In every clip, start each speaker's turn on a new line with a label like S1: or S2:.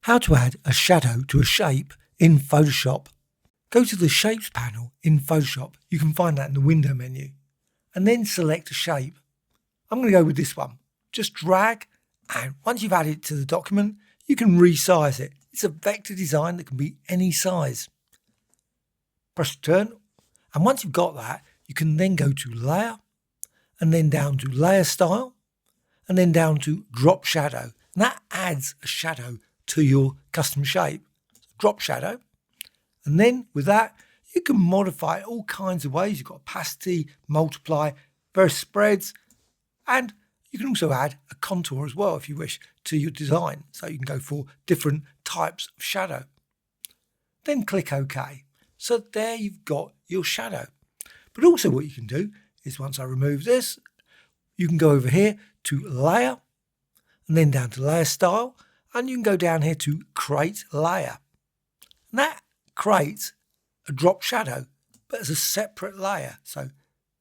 S1: How to add a shadow to a shape in Photoshop. Go to the Shapes panel in Photoshop. You can find that in the Window menu. And then select a shape. I'm going to go with this one. Just drag, and once you've added it to the document, you can resize it. It's a vector design that can be any size. Press Return, and once you've got that, you can then go to Layer, and then down to Layer Style, and then down to Drop Shadow. And that adds a shadow to your custom shape. Drop shadow. And then with that, you can modify it all kinds of ways. You've got opacity, multiply, various spreads, and you can also add a contour as well if you wish to your design. So you can go for different types of shadow. Then click OK. So there you've got your shadow. But also what you can do is once I remove this, you can go over here to Layer, and then down to Layer Style, and you can go down here to Create Layer. And that creates a drop shadow, but as a separate layer. So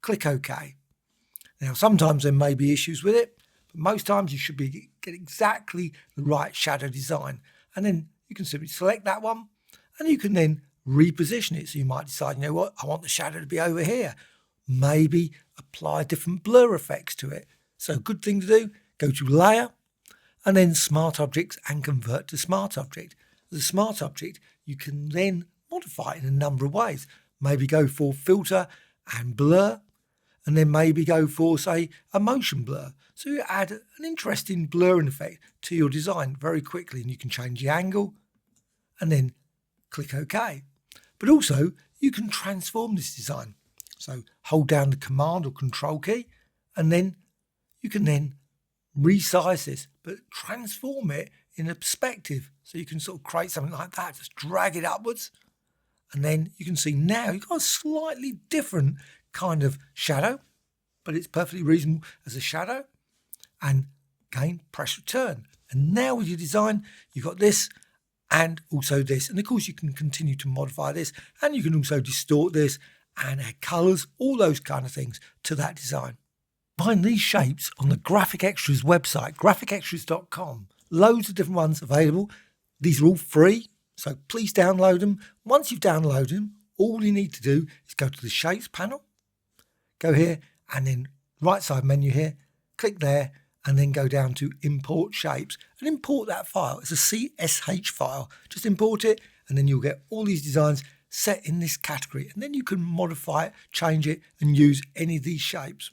S1: click OK. Now sometimes there may be issues with it, but most times you should get exactly the right shadow design. And then you can simply select that one, and you can then reposition it. So you might decide, you know what, I want the shadow to be over here. Maybe apply different blur effects to it. So a good thing to do, go to Layer, and then Smart Objects and convert to Smart Object. As a Smart Object, you can then modify it in a number of ways. Maybe go for filter and blur, and then maybe go for, say, a motion blur. So you add an interesting blurring effect to your design very quickly, and you can change the angle and then click OK. But also, you can transform this design. So hold down the Command or Control key, and then you can then resize this, but transform it in a perspective. So you can sort of create something like that, just drag it upwards, and then you can see now you've got a slightly different kind of shadow, but it's perfectly reasonable as a shadow. And again, press Return. And now with your design, you've got this and also this. And of course, you can continue to modify this, and you can also distort this and add colours, all those kind of things to that design. Find these shapes on the Graphicxtras website, graphicxtras.com. Loads of different ones available. These are all free, so please download them. Once you've downloaded them, all you need to do is go to the Shapes panel, go here, and then right side menu here, click there, and then go down to Import Shapes and import that file. It's a CSH file. Just import it, and then you'll get all these designs set in this category, and then you can modify it, change it, and use any of these shapes.